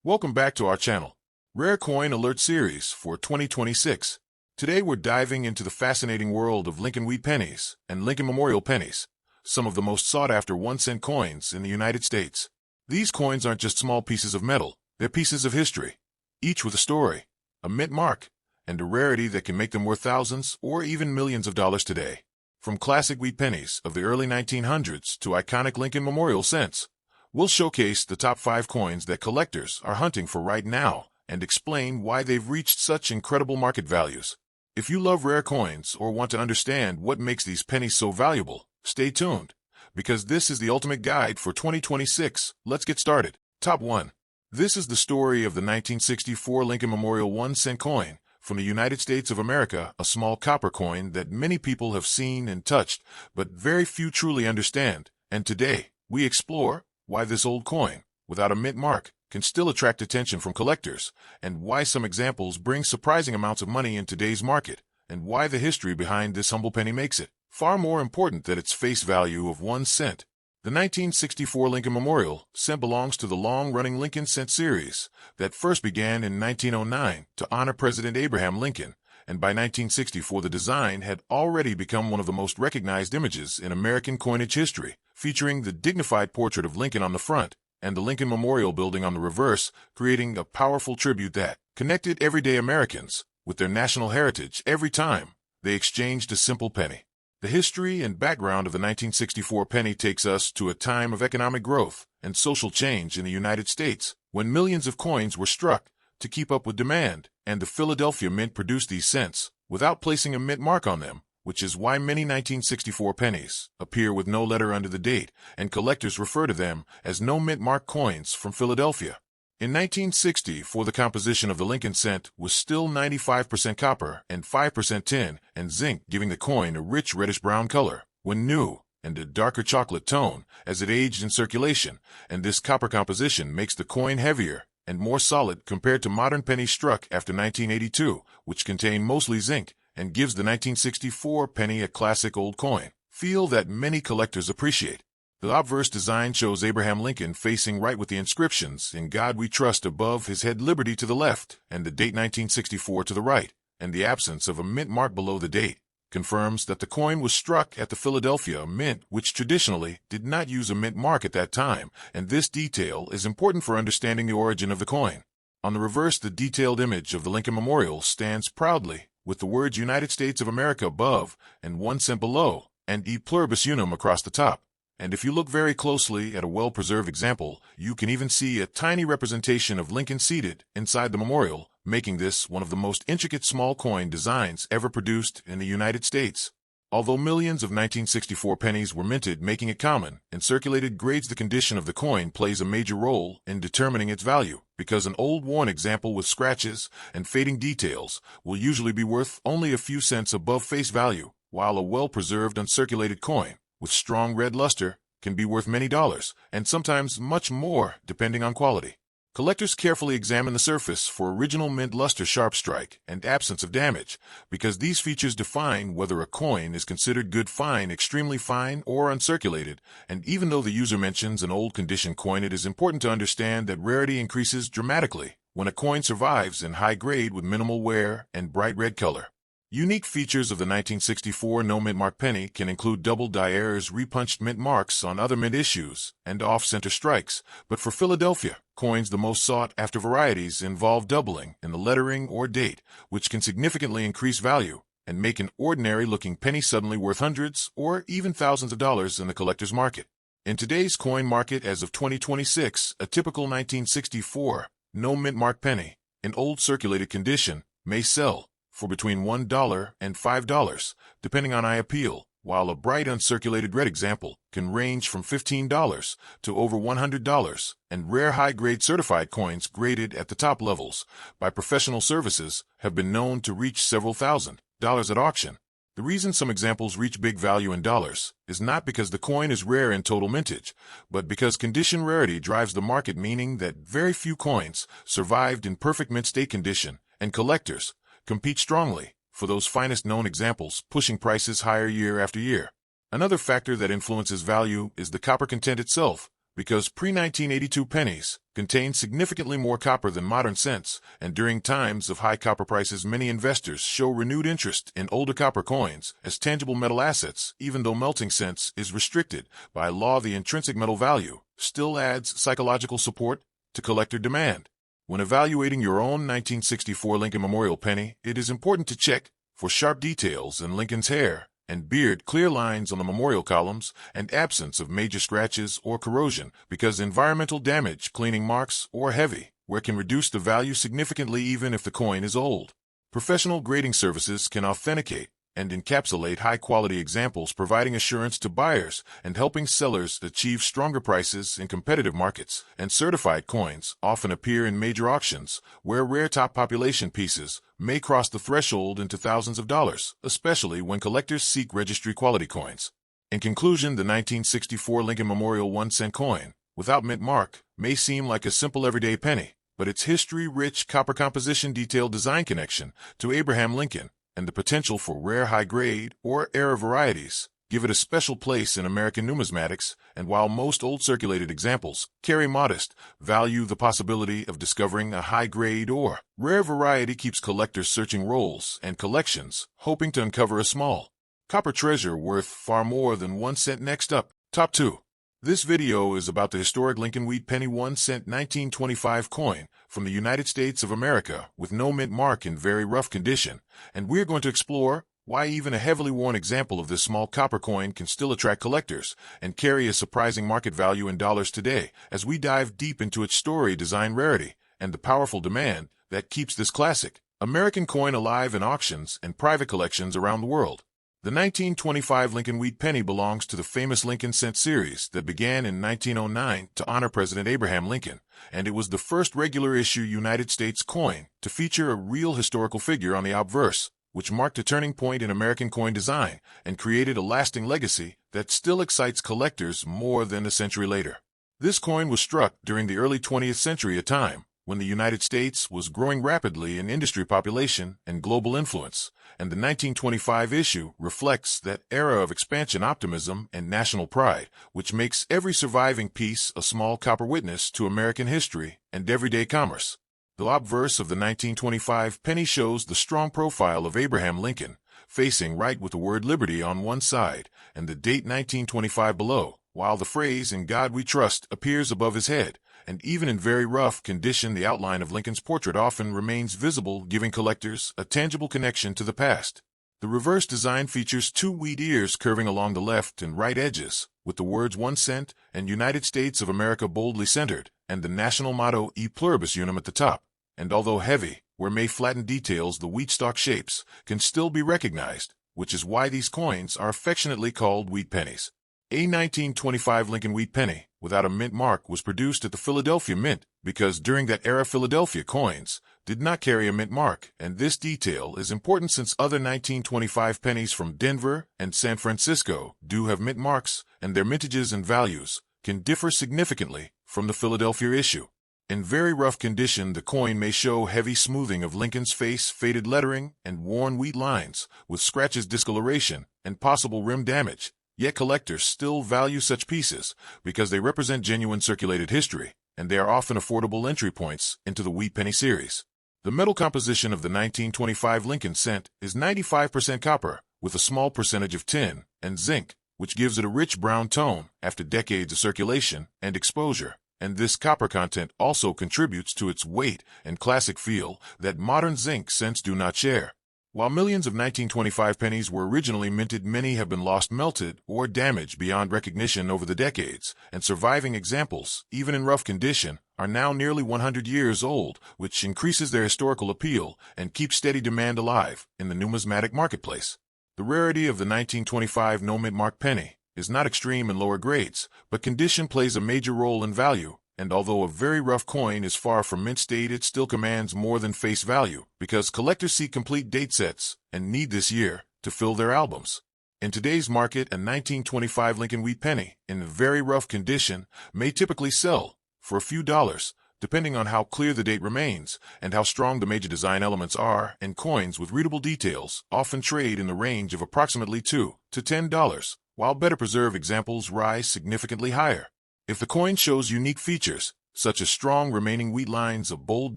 Welcome back to our channel, Rare Coin Alert Series for 2026. Today we're diving into the fascinating world of Lincoln Wheat pennies and Lincoln Memorial pennies, some of the most sought-after 1-cent coins in the United States. These coins aren't just small pieces of metal, they're pieces of history, each with a story, a mint mark, and a rarity that can make them worth thousands or even millions of dollars today. From classic wheat pennies of the early 1900s to iconic Lincoln Memorial cents, we'll showcase the top 5 coins that collectors are hunting for right now and explain why they've reached such incredible market values. If you love rare coins or want to understand what makes these pennies so valuable, stay tuned, because this is the ultimate guide for 2026. Let's get started. Top 1. This is the story of the 1964 Lincoln Memorial 1-cent coin from the United States of America, a small copper coin that many people have seen and touched, but very few truly understand. And today, we explore why this old coin, without a mint mark, can still attract attention from collectors, and why some examples bring surprising amounts of money in today's market, and why the history behind this humble penny makes it far more important than its face value of 1 cent. The 1964 Lincoln Memorial cent belongs to the long-running Lincoln cent series that first began in 1909 to honor President Abraham Lincoln, and by 1964 the design had already become one of the most recognized images in American coinage history, featuring the dignified portrait of Lincoln on the front and the Lincoln Memorial Building on the reverse, creating a powerful tribute that connected everyday Americans with their national heritage every time they exchanged a simple penny. The history and background of the 1964 penny takes us to a time of economic growth and social change in the United States, when millions of coins were struck to keep up with demand, and the Philadelphia Mint produced these cents without placing a mint mark on them, which is why many 1964 pennies appear with no letter under the date, and collectors refer to them as no mint mark coins from Philadelphia. In 1964, the composition of the Lincoln cent was still 95% copper and 5% tin and zinc, giving the coin a rich reddish-brown color when new and a darker chocolate tone as it aged in circulation, and this copper composition makes the coin heavier and more solid compared to modern pennies struck after 1982, which contain mostly zinc, and gives the 1964 penny a classic old coin feel that many collectors appreciate. The obverse design shows Abraham Lincoln facing right with the inscriptions, "In God We Trust" above his head, "Liberty" to the left, and the date 1964 to the right, and the absence of a mint mark below the date confirms that the coin was struck at the Philadelphia Mint, which traditionally did not use a mint mark at that time, and this detail is important for understanding the origin of the coin. On the reverse, the detailed image of the Lincoln Memorial stands proudly, with the words United States of America above and 1 cent below, and E pluribus unum across the top. And if you look very closely at a well-preserved example, you can even see a tiny representation of Lincoln seated inside the memorial, making this one of the most intricate small coin designs ever produced in the United States. Although millions of 1964 pennies were minted, making it common in circulated grades, the condition of the coin plays a major role in determining its value, because an old worn example with scratches and fading details will usually be worth only a few cents above face value, while a well-preserved uncirculated coin with strong red luster can be worth many dollars, and sometimes much more, depending on quality. Collectors carefully examine the surface for original mint luster, sharp strike, and absence of damage, because these features define whether a coin is considered good, fine, extremely fine, or uncirculated. And even though the user mentions an old condition coin, it is important to understand that rarity increases dramatically when a coin survives in high grade with minimal wear and bright red color. Unique features of the 1964 no mint mark penny can include double die errors, repunched mint marks on other mint issues, and off-center strikes, but for Philadelphia coins, the most sought-after varieties involve doubling in the lettering or date, which can significantly increase value and make an ordinary-looking penny suddenly worth hundreds or even thousands of dollars in the collector's market. In today's coin market as of 2026, a typical 1964 no mint mark penny in old circulated condition may sell for between $1 and $5, depending on eye appeal, while a bright uncirculated red example can range from $15 to over $100, and rare high-grade certified coins graded at the top levels by professional services have been known to reach several $1,000s at auction. The reason some examples reach big value in dollars is not because the coin is rare in total mintage, but because condition rarity drives the market, meaning that very few coins survived in perfect mint state condition, and collectors compete strongly for those finest known examples, pushing prices higher year after year. Another factor that influences value is the copper content itself, because pre-1982 pennies contained significantly more copper than modern cents, and during times of high copper prices many investors show renewed interest in older copper coins as tangible metal assets, even though melting cents is restricted by law. The intrinsic metal value still adds psychological support to collector demand. When evaluating your own 1964 Lincoln Memorial penny, it is important to check for sharp details in Lincoln's hair and beard, clear lines on the memorial columns, and absence of major scratches or corrosion, because environmental damage, cleaning marks, or heavy wear can reduce the value significantly even if the coin is old. Professional grading services can authenticate and encapsulate high-quality examples, providing assurance to buyers and helping sellers achieve stronger prices in competitive markets. And certified coins often appear in major auctions, where rare top population pieces may cross the threshold into thousands of dollars, especially when collectors seek registry-quality coins. In conclusion, the 1964 Lincoln Memorial 1-cent coin, without mint mark, may seem like a simple everyday penny, but its history-rich copper composition, detailed design connection to Abraham Lincoln, and the potential for rare high-grade or era varieties give it a special place in American numismatics. And while most old circulated examples carry modest value, the possibility of discovering a high-grade or rare variety keeps collectors searching rolls and collections, hoping to uncover a small copper treasure worth far more than 1 cent. Next up, Top 2. This video is about the historic Lincoln Wheat Penny 1-cent 1925 coin from the United States of America with no mint mark, in very rough condition, and we're going to explore why even a heavily worn example of this small copper coin can still attract collectors and carry a surprising market value in dollars today, as we dive deep into its story, design, rarity, and the powerful demand that keeps this classic American coin alive in auctions and private collections around the world. The 1925 Lincoln Wheat Penny belongs to the famous Lincoln Cent series that began in 1909 to honor President Abraham Lincoln, and it was the first regular issue United States coin to feature a real historical figure on the obverse, which marked a turning point in American coin design and created a lasting legacy that still excites collectors more than a century later. This coin was struck during the early 20th century, a time when the United States was growing rapidly in industry, population, and global influence, and the 1925 issue reflects that era of expansion, optimism, and national pride, which makes every surviving piece a small copper witness to American history and everyday commerce. The obverse of the 1925 penny shows the strong profile of Abraham Lincoln, facing right with the word liberty on one side and the date 1925 below, while the phrase "In God We Trust" appears above his head. And even in very rough condition, the outline of Lincoln's portrait often remains visible, giving collectors a tangible connection to the past. The reverse design features 2 wheat ears curving along the left and right edges, with the words 1 cent and United States of America boldly centered, and the national motto E Pluribus Unum at the top. And although heavy, where may flattened details, the wheat stalk shapes can still be recognized, which is why these coins are affectionately called wheat pennies. A 1925 Lincoln Wheat Penny without a mint mark was produced at the Philadelphia Mint because during that era Philadelphia coins did not carry a mint mark, and this detail is important since other 1925 pennies from Denver and San Francisco do have mint marks, and their mintages and values can differ significantly from the Philadelphia issue. In very rough condition, the coin may show heavy smoothing of Lincoln's face, faded lettering, and worn wheat lines, with scratches, discoloration, and possible rim damage. Yet collectors still value such pieces because they represent genuine circulated history, and they are often affordable entry points into the Wheat Penny series. The metal composition of the 1925 Lincoln Cent is 95% copper, with a small percentage of tin and zinc, which gives it a rich brown tone after decades of circulation and exposure. And this copper content also contributes to its weight and classic feel that modern zinc cents do not share. While millions of 1925 pennies were originally minted, many have been lost, melted, or damaged beyond recognition over the decades, and surviving examples, even in rough condition, are now nearly 100 years old, which increases their historical appeal and keeps steady demand alive in the numismatic marketplace. The rarity of the 1925 no-mint mark penny is not extreme in lower grades, but condition plays a major role in value. And although a very rough coin is far from mint state, it still commands more than face value because collectors seek complete date sets and need this year to fill their albums. In today's market, a 1925 Lincoln Wheat Penny in very rough condition may typically sell for a few dollars, depending on how clear the date remains and how strong the major design elements are, and coins with readable details often trade in the range of approximately $2 to $10, while better preserved examples rise significantly higher. If the coin shows unique features, such as strong remaining wheat lines, a bold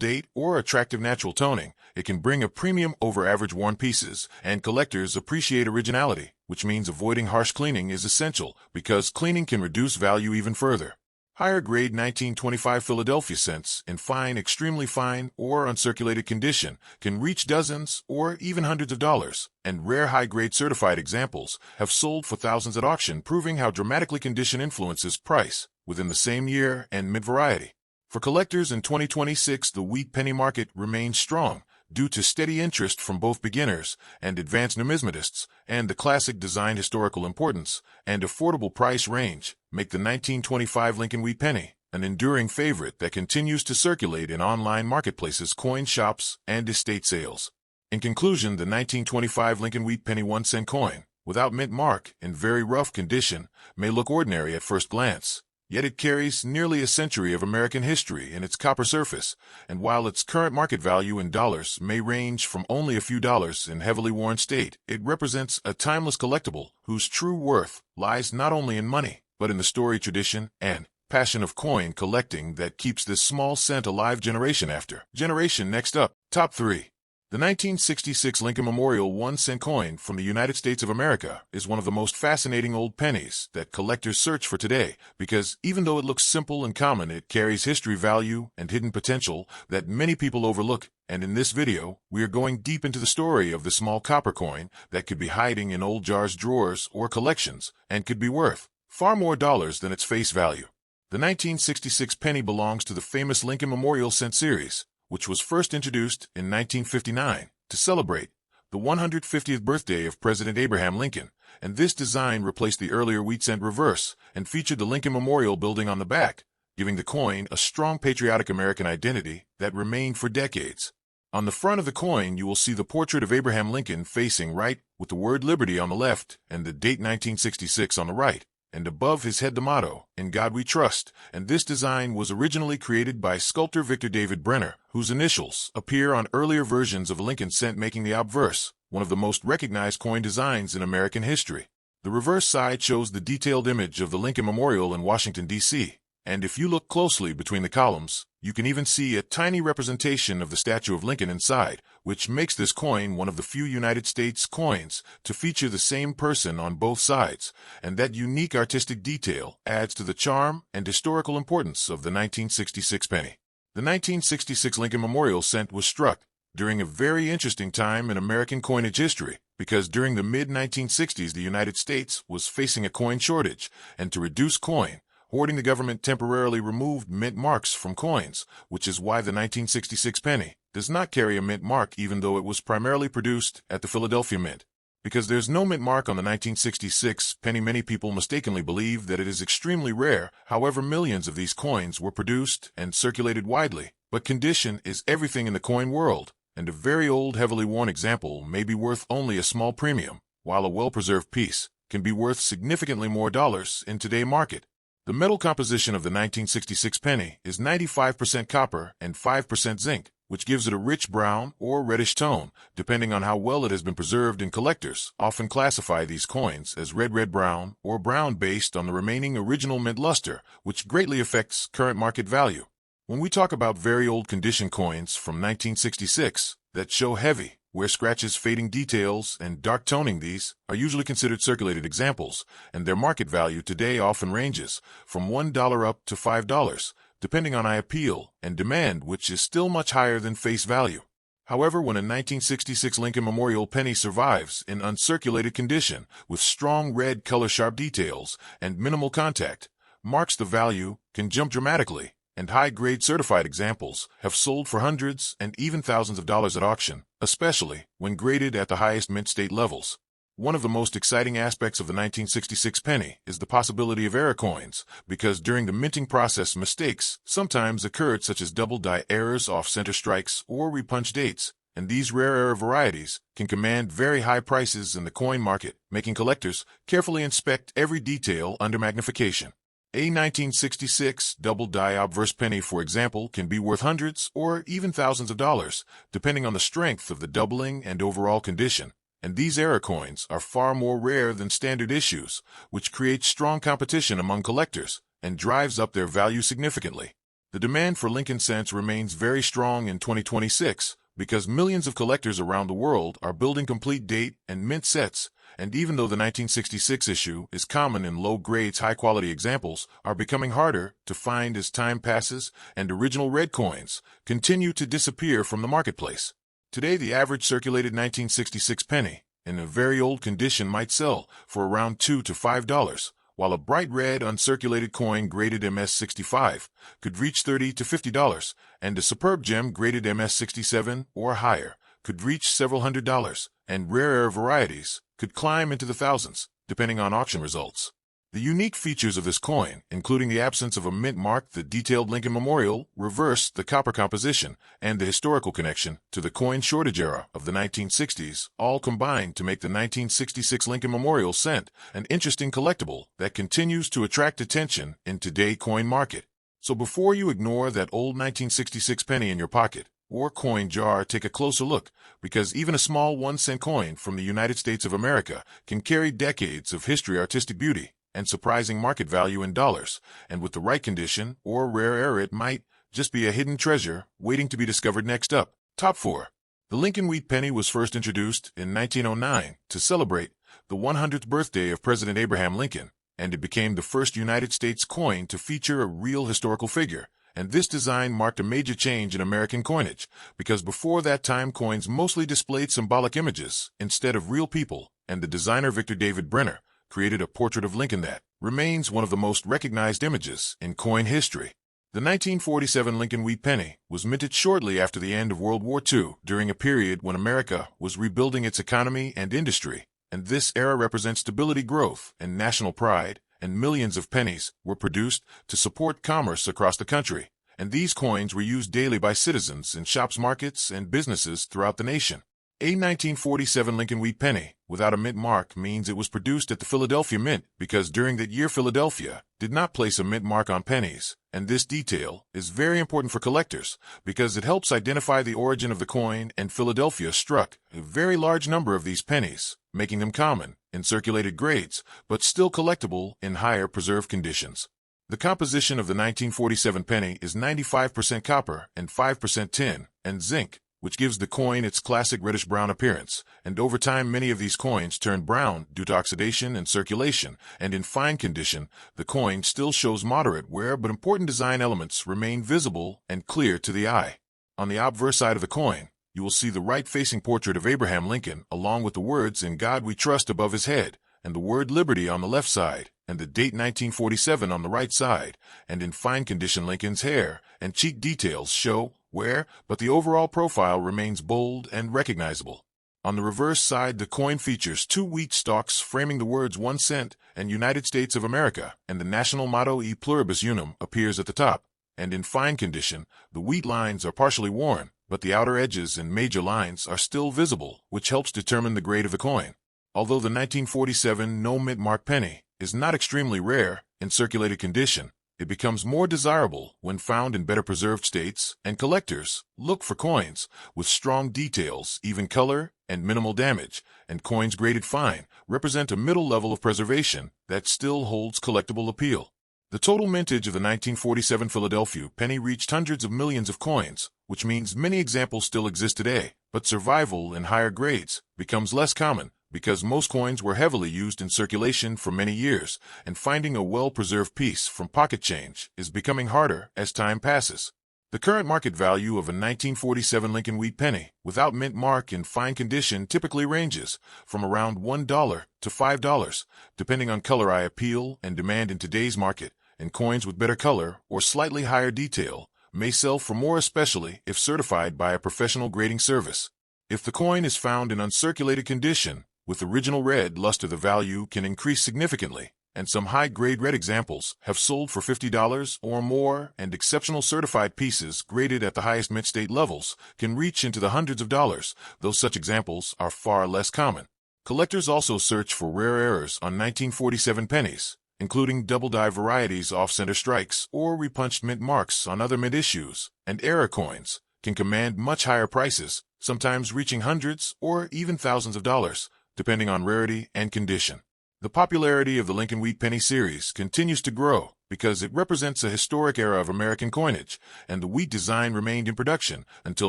date, or attractive natural toning, it can bring a premium over average worn pieces, and collectors appreciate originality, which means avoiding harsh cleaning is essential because cleaning can reduce value even further. Higher grade 1925 Philadelphia cents in fine, extremely fine, or uncirculated condition can reach dozens or even hundreds of dollars, and rare high-grade certified examples have sold for thousands at auction, proving how dramatically condition influences price within the same year and mid-variety. For collectors in 2026, the wheat penny market remains strong due to steady interest from both beginners and advanced numismatists, and the classic design historical importance and affordable price range make the 1925 Lincoln wheat penny an enduring favorite that continues to circulate in online marketplaces, coin shops, and estate sales. In conclusion, the 1925 Lincoln wheat penny 1-cent coin, without mint mark, in very rough condition, may look ordinary at first glance. Yet it carries nearly a century of American history in its copper surface, and while its current market value in dollars may range from only a few dollars in heavily worn state, it represents a timeless collectible whose true worth lies not only in money, but in the story, tradition, and passion of coin collecting that keeps this small cent alive generation after generation. Next up, top 3. The 1966 Lincoln Memorial 1-cent coin from the United States of America is one of the most fascinating old pennies that collectors search for today because even though it looks simple and common, it carries history, value, and hidden potential that many people overlook. And in this video, we are going deep into the story of the small copper coin that could be hiding in old jars, drawers, or collections and could be worth far more dollars than its face value. The 1966 penny belongs to the famous Lincoln Memorial cent series, which was first introduced in 1959 to celebrate the 150th birthday of President Abraham Lincoln, and this design replaced the earlier wheat cent reverse and featured the Lincoln Memorial building on the back, giving the coin a strong patriotic American identity that remained for decades. On the front of the coin, you will see the portrait of Abraham Lincoln facing right, with the word Liberty on the left and the date 1966 on the right, and above his head the motto, "In God We Trust," and this design was originally created by sculptor Victor David Brenner, whose initials appear on earlier versions of a Lincoln cent, making the obverse one of the most recognized coin designs in American history. The reverse side shows the detailed image of the Lincoln Memorial in Washington, D.C., and if you look closely between the columns, you can even see a tiny representation of the statue of Lincoln inside, which makes this coin one of the few United States coins to feature the same person on both sides, and that unique artistic detail adds to the charm and historical importance of the 1966 penny. The 1966 Lincoln Memorial cent was struck during a very interesting time in American coinage history, because during the mid-1960s the United States was facing a coin shortage, and to reduce coin hoarding, the government temporarily removed mint marks from coins, which is why the 1966 penny does not carry a mint mark even though it was primarily produced at the Philadelphia Mint. Because there's no mint mark on the 1966 penny, many people mistakenly believe that it is extremely rare. However, millions of these coins were produced and circulated widely, but condition is everything in the coin world, and a very old, heavily worn example may be worth only a small premium, while a well-preserved piece can be worth significantly more dollars in today's market. The metal composition of the 1966 penny is 95% copper and 5% zinc, which gives it a rich brown or reddish tone, depending on how well it has been preserved, and collectors often classify these coins as red-brown or brown based on the remaining original mint luster, which greatly affects current market value. When we talk about very old condition coins from 1966 that show heavy wear, scratches, fading details, and dark toning, these are usually considered circulated examples, and their market value today often ranges from $1 up to $5, depending on eye appeal and demand, which is still much higher than face value. However, when a 1966 Lincoln Memorial penny survives in uncirculated condition with strong red color, sharp details, and minimal contact marks, the value can jump dramatically, and high-grade certified examples have sold for hundreds and even thousands of dollars at auction, especially when graded at the highest mint state levels. One of the most exciting aspects of the 1966 penny is the possibility of error coins, because during the minting process mistakes sometimes occurred, such as double die errors, off-center strikes, or repunch dates, and these rare error varieties can command very high prices in the coin market, making collectors carefully inspect every detail under magnification. A 1966 double-die obverse penny, for example, can be worth hundreds or even thousands of dollars, depending on the strength of the doubling and overall condition. And these error coins are far more rare than standard issues, which creates strong competition among collectors, and drives up their value significantly. The demand for Lincoln cents remains very strong in 2026 because millions of collectors around the world are building complete date and mint sets, and even though the 1966 issue is common in low-grades, high-quality examples are becoming harder to find as time passes and original red coins continue to disappear from the marketplace. Today, the average circulated 1966 penny in a very old condition might sell for around $2 to $5, while a bright red uncirculated coin graded MS-65 could reach $30 to $50, and a superb gem graded MS-67 or higher could reach several $100s, and rarer varieties could climb into the thousands, depending on auction results. The unique features of this coin, including the absence of a mint mark, the detailed Lincoln memorial, reverse, the copper composition, and the historical connection to the coin shortage era of the 1960s, all combined to make the 1966 Lincoln Memorial Cent an interesting collectible that continues to attract attention in today's coin market. So before you ignore that old 1966 penny in your pocket or coin jar, take a closer look, because even a small 1-cent coin from the United States of America can carry decades of history, artistic beauty, and surprising market value in dollars, and with the right condition or rare air it might just be a hidden treasure waiting to be discovered. Next up, top 4. The Lincoln Wheat Penny was first introduced in 1909 to celebrate the 100th birthday of President Abraham Lincoln, and it became the first United States coin to feature a real historical figure. And this design marked a major change in American coinage, because before that time coins mostly displayed symbolic images instead of real people, and the designer Victor David Brenner created a portrait of Lincoln that remains one of the most recognized images in coin history. The 1947 Lincoln Wheat Penny was minted shortly after the end of World War II, during a period when America was rebuilding its economy and industry, and this era represents stability, growth, and national pride, and millions of pennies were produced to support commerce across the country, and these coins were used daily by citizens in shops, markets, and businesses throughout the nation. A 1947 Lincoln Wheat Penny without a mint mark means it was produced at the Philadelphia Mint, because during that year Philadelphia did not place a mint mark on pennies, and this detail is very important for collectors because it helps identify the origin of the coin, and Philadelphia struck a very large number of these pennies, making them common in circulated grades, but still collectible in higher preserved conditions. The composition of the 1947 penny is 95% copper and 5% tin and zinc, which gives the coin its classic reddish-brown appearance, and over time many of these coins turn brown due to oxidation and circulation, and in fine condition, the coin still shows moderate wear, but important design elements remain visible and clear to the eye. On the obverse side of the coin, you will see the right-facing portrait of Abraham Lincoln, along with the words "In God We Trust" above his head, and the word "Liberty" on the left side, and the date 1947 on the right side, and in fine condition Lincoln's hair and cheek details show wear, but the overall profile remains bold and recognizable. On the reverse side, the coin features 2 wheat stalks framing the words 1 cent and United States of America, and the national motto E Pluribus Unum appears at the top. And in fine condition, the wheat lines are partially worn, but the outer edges and major lines are still visible, which helps determine the grade of the coin. Although the 1947 no mint mark penny is not extremely rare in circulated condition, it becomes more desirable when found in better preserved states, and collectors look for coins with strong details, even color, and minimal damage, and coins graded fine represent a middle level of preservation that still holds collectible appeal. The total mintage of the 1947 Philadelphia penny reached hundreds of millions of coins, which means many examples still exist today, but survival in higher grades becomes less common, because most coins were heavily used in circulation for many years, and finding a well-preserved piece from pocket change is becoming harder as time passes. The current market value of a 1947 Lincoln Wheat Penny without mint mark in fine condition typically ranges from around $1 to $5, depending on color, eye appeal, and demand in today's market, and coins with better color or slightly higher detail may sell for more, especially if certified by a professional grading service. If the coin is found in uncirculated condition, with original red luster, the value can increase significantly, and some high-grade red examples have sold for $50 or more, and exceptional certified pieces graded at the highest mint state levels can reach into the hundreds of dollars, though such examples are far less common. Collectors also search for rare errors on 1947 pennies, including double-die varieties, off-center strikes, or repunched mint marks on other mint issues, and error coins can command much higher prices, sometimes reaching hundreds or even thousands of dollars, depending on rarity and condition. The popularity of the Lincoln Wheat Penny series continues to grow, because it represents a historic era of American coinage, and the wheat design remained in production until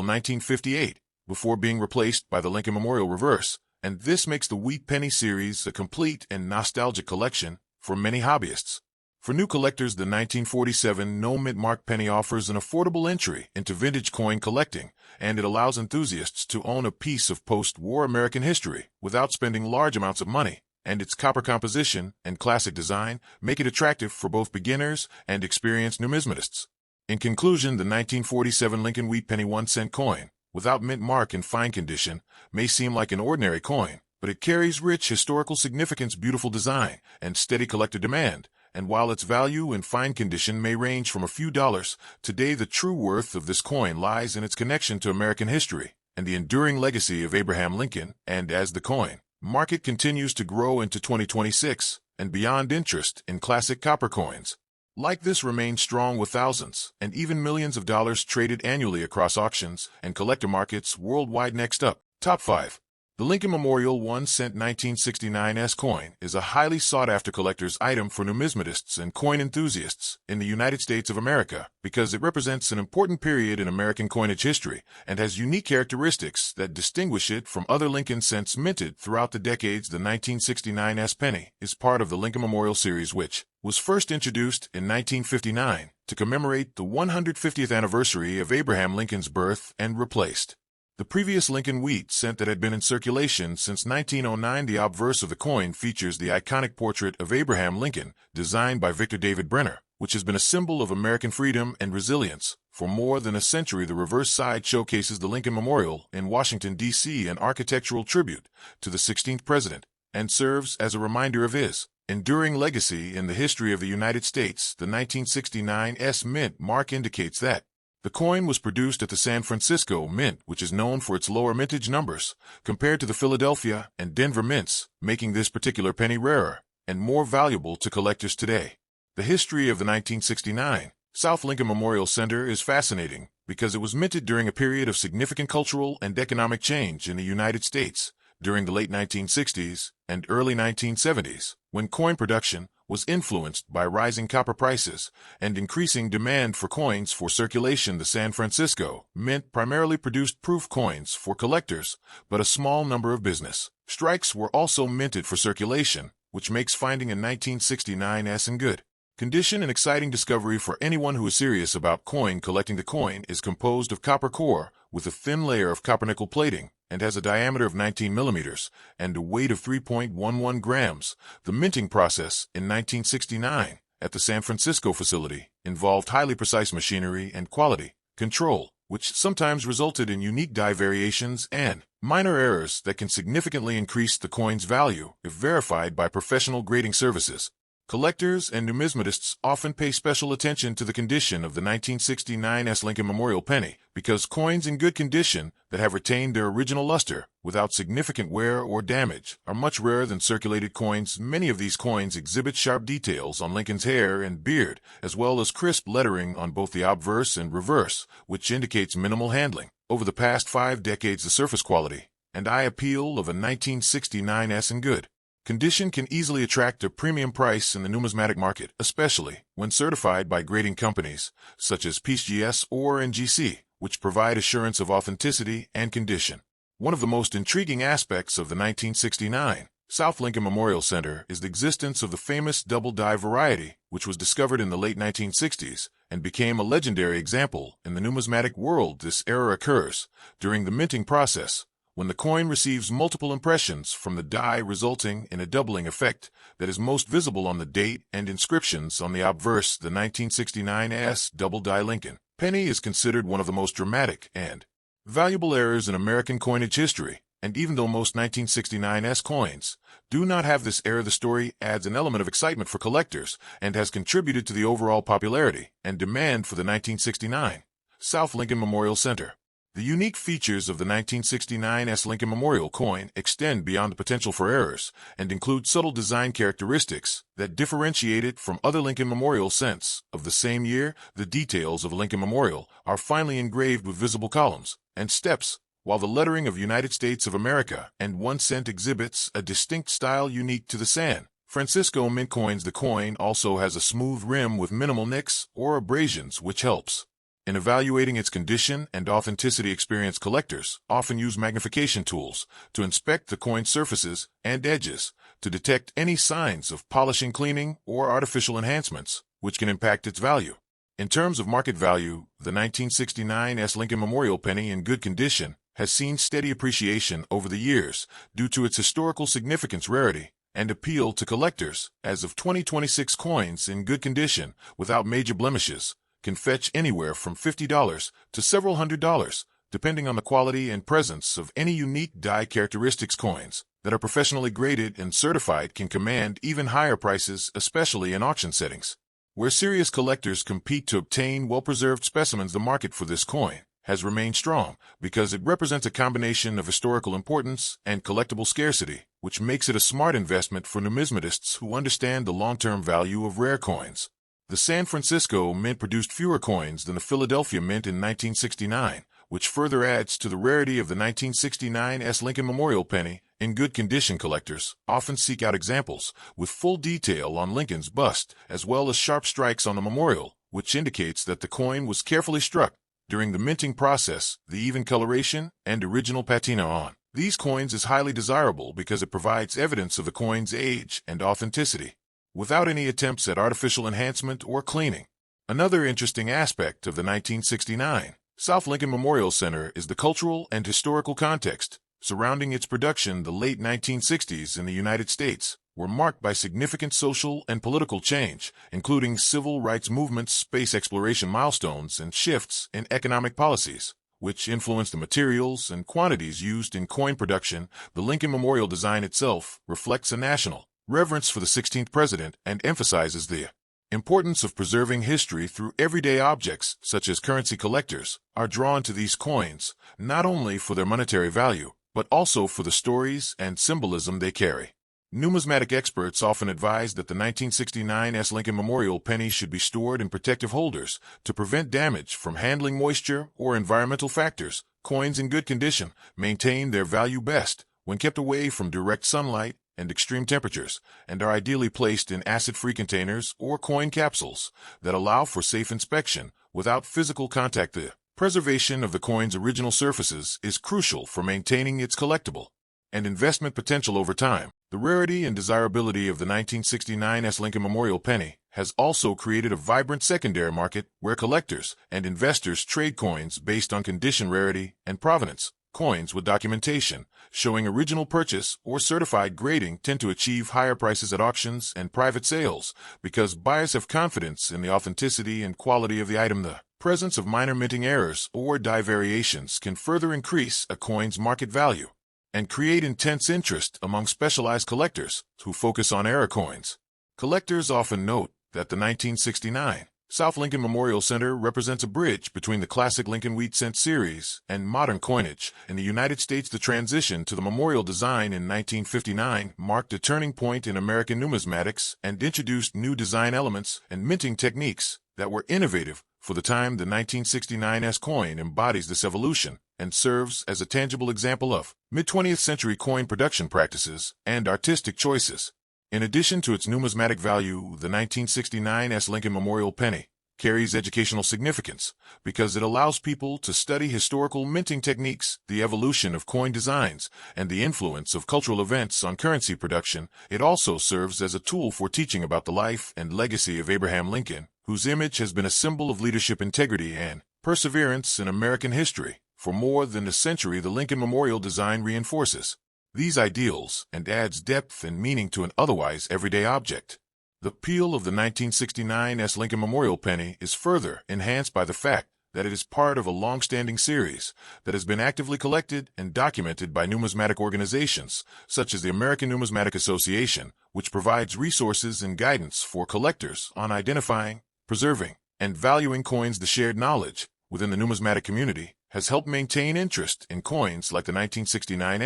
1958, before being replaced by the Lincoln Memorial Reverse, and this makes the Wheat Penny series a complete and nostalgic collection for many hobbyists. For new collectors, the 1947 no-mint mark penny offers an affordable entry into vintage coin collecting, and it allows enthusiasts to own a piece of post-war American history without spending large amounts of money, and its copper composition and classic design make it attractive for both beginners and experienced numismatists. In conclusion, the 1947 Lincoln Wheat Penny 1-cent coin, without mint mark in fine condition, may seem like an ordinary coin, but it carries rich historical significance, beautiful design, and steady collector demand. And while its value in fine condition may range from a few dollars, today the true worth of this coin lies in its connection to American history and the enduring legacy of Abraham Lincoln. And as the coin market continues to grow into 2026 and beyond, interest in classic copper coins like this remains strong, with thousands and even millions of dollars traded annually across auctions and collector markets worldwide. Next up, Top 5. The Lincoln Memorial 1-cent 1969 coin is a highly sought-after collector's item for numismatists and coin enthusiasts in the United States of America because it represents an important period in American coinage history and has unique characteristics that distinguish it from other Lincoln cents minted throughout the decades. The 1969 penny is part of the Lincoln Memorial series, which was first introduced in 1959 to commemorate the 150th anniversary of Abraham Lincoln's birth and replaced the previous Lincoln wheat cent that had been in circulation since 1909. The obverse of the coin features the iconic portrait of Abraham Lincoln, designed by Victor David Brenner, which has been a symbol of American freedom and resilience for more than a century. The reverse side showcases the Lincoln Memorial in Washington, D.C., an architectural tribute to the 16th president, and serves as a reminder of his enduring legacy in the history of the United States. The 1969 mint mark indicates that the coin was produced at the San Francisco Mint, which is known for its lower mintage numbers compared to the Philadelphia and Denver mints, making this particular penny rarer and more valuable to collectors today. The history of the 1969 South Lincoln Memorial Center is fascinating because it was minted during a period of significant cultural and economic change in the United States during the late 1960s and early 1970s, when coin production was influenced by rising copper prices and increasing demand for coins for circulation. The San Francisco Mint primarily produced proof coins for collectors, but a small number of business strikes were also minted for circulation, which makes finding a 1969 in good condition an exciting discovery for anyone who is serious about coin collecting. The coin is composed of copper core with a thin layer of copper-nickel plating and has a diameter of 19 millimeters and a weight of 3.11 grams. The minting process in 1969 at the San Francisco facility involved highly precise machinery and quality control, which sometimes resulted in unique die variations and minor errors that can significantly increase the coin's value if verified by professional grading services. Collectors and numismatists often pay special attention to the condition of the 1969 Lincoln Memorial penny because coins in good condition that have retained their original luster without significant wear or damage are much rarer than circulated coins. Many of these coins exhibit sharp details on Lincoln's hair and beard, as well as crisp lettering on both the obverse and reverse, which indicates minimal handling. Over the past 5 decades, the surface quality and eye appeal of a 1969 in good condition can easily attract a premium price in the numismatic market, especially when certified by grading companies such as PGS or NGC, which provide assurance of authenticity and condition. One of the most intriguing aspects of the 1969 South Lincoln Memorial Center is the existence of the famous double die variety, which was discovered in the late 1960s and became a legendary example in the numismatic world. This error occurs during the minting process, when the coin receives multiple impressions from the die, resulting in a doubling effect that is most visible on the date and inscriptions on the obverse. The 1969 double die Lincoln penny is considered one of the most dramatic and valuable errors in American coinage history, and even though most 1969 coins do not have this error, the story adds an element of excitement for collectors and has contributed to the overall popularity and demand for the 1969 South Lincoln Memorial Center. The unique features of the 1969 Lincoln Memorial coin extend beyond the potential for errors and include subtle design characteristics that differentiate it from other Lincoln Memorial cents of the same year. The details of a Lincoln Memorial are finely engraved with visible columns and steps, while the lettering of United States of America and 1 cent exhibits a distinct style unique to the San Francisco Mint coins. The coin also has a smooth rim with minimal nicks or abrasions, which helps in evaluating its condition and authenticity. Experienced collectors often use magnification tools to inspect the coin's surfaces and edges to detect any signs of polishing, cleaning, or artificial enhancements, which can impact its value. In terms of market value, the 1969 Lincoln Memorial penny in good condition has seen steady appreciation over the years due to its historical significance, rarity, and appeal to collectors. As of 2026, coins in good condition without major blemishes can fetch anywhere from $50 to several $100s, depending on the quality and presence of any unique die characteristics. Coins that are professionally graded and certified can command even higher prices, especially in auction settings, where serious collectors compete to obtain well-preserved specimens. The market for this coin has remained strong because it represents a combination of historical importance and collectible scarcity, which makes it a smart investment for numismatists who understand the long-term value of rare coins. The San Francisco Mint produced fewer coins than the Philadelphia Mint in 1969, which further adds to the rarity of the 1969 Lincoln Memorial penny. In good condition, collectors often seek out examples with full detail on Lincoln's bust, as well as sharp strikes on the memorial, which indicates that the coin was carefully struck during the minting process. The even coloration and original patina on these coins is highly desirable because it provides evidence of the coin's age and authenticity, without any attempts at artificial enhancement or cleaning. Another interesting aspect of the 1969 South Lincoln Memorial Center is the cultural and historical context surrounding its production. The late 1960s in the United States were marked by significant social and political change, including civil rights movements, space exploration milestones, and shifts in economic policies, which influenced the materials and quantities used in coin production. The Lincoln Memorial design itself reflects a national reverence for the 16th president and emphasizes the importance of preserving history through everyday objects, such as currency. Collectors are drawn to these coins not only for their monetary value, but also for the stories and symbolism they carry. Numismatic experts often advise that the 1969 Lincoln Memorial penny should be stored in protective holders to prevent damage from handling moisture or environmental factors. Coins in good condition maintain their value best when kept away from direct sunlight and extreme temperatures, and are ideally placed in acid-free containers or coin capsules that allow for safe inspection without physical contact. The preservation of the coin's original surfaces is crucial for maintaining its collectible and investment potential over time. The rarity and desirability of the 1969 Lincoln Memorial penny has also created a vibrant secondary market where collectors and investors trade coins based on condition, rarity, and provenance. Coins with documentation showing original purchase or certified grading tend to achieve higher prices at auctions and private sales because buyers have confidence in the authenticity and quality of the item. The presence of minor minting errors or die variations can further increase a coin's market value and create intense interest among specialized collectors who focus on error coins. Collectors often note that the 1969 South Lincoln Memorial Center represents a bridge between the classic Lincoln wheat cent series and modern coinage. In the United States, the transition to the memorial design in 1959 marked a turning point in American numismatics and introduced new design elements and minting techniques that were innovative for the time. The 1969 coin embodies this evolution and serves as a tangible example of mid-20th century coin production practices and artistic choices. In addition to its numismatic value, the 1969 Lincoln Memorial penny carries educational significance because it allows people to study historical minting techniques, the evolution of coin designs, and the influence of cultural events on currency production. It also serves as a tool for teaching about the life and legacy of Abraham Lincoln, whose image has been a symbol of leadership, integrity, and perseverance in American history. For more than a century, the Lincoln Memorial design reinforces these ideals and adds depth and meaning to an otherwise everyday object. The appeal of the 1969 Lincoln Memorial penny is further enhanced by the fact that it is part of a long-standing series that has been actively collected and documented by numismatic organizations such as the American Numismatic Association, which provides resources and guidance for collectors on identifying, preserving, and valuing coins. The shared knowledge within the numismatic community has helped maintain interest in coins like the 1969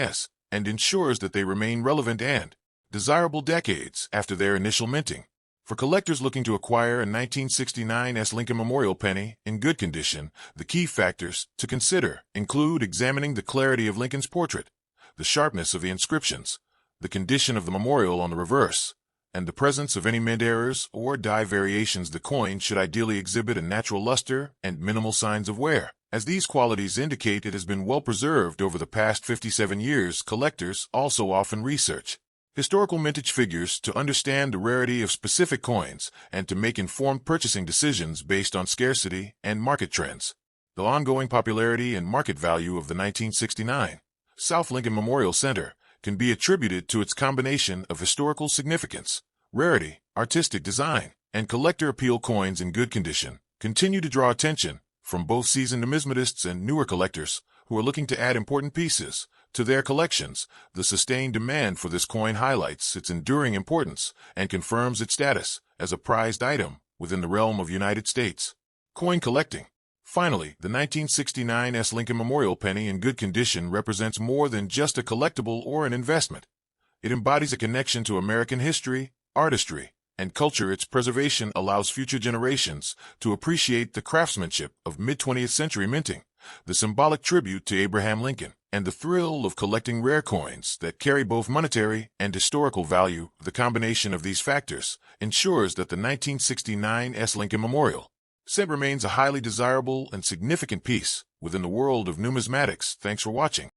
and ensures that they remain relevant and desirable decades after their initial minting. For collectors looking to acquire a 1969 Lincoln Memorial penny in good condition, the key factors to consider include examining the clarity of Lincoln's portrait, the sharpness of the inscriptions, the condition of the memorial on the reverse, and the presence of any mint errors or dye variations. The coin should ideally exhibit a natural luster and minimal signs of wear. As these qualities indicate it has been well preserved over the past 57 years, collectors also often research historical mintage figures to understand the rarity of specific coins and to make informed purchasing decisions based on scarcity and market trends. The ongoing popularity and market value of the 1969 South Lincoln Memorial Center can be attributed to its combination of historical significance, rarity, artistic design, and collector appeal. Coins in good condition continue to draw attention from both seasoned numismatists and newer collectors who are looking to add important pieces to their collections. The sustained demand for this coin highlights its enduring importance and confirms its status as a prized item within the realm of United States coin collecting. Finally, the 1969 Lincoln Memorial penny in good condition represents more than just a collectible or an investment. It embodies a connection to American history, artistry, and culture. Its preservation allows future generations to appreciate the craftsmanship of mid-20th century minting, the symbolic tribute to Abraham Lincoln, and the thrill of collecting rare coins that carry both monetary and historical value. The combination of these factors ensures that the 1969 Lincoln Memorial set remains a highly desirable and significant piece within the world of numismatics. Thanks for watching.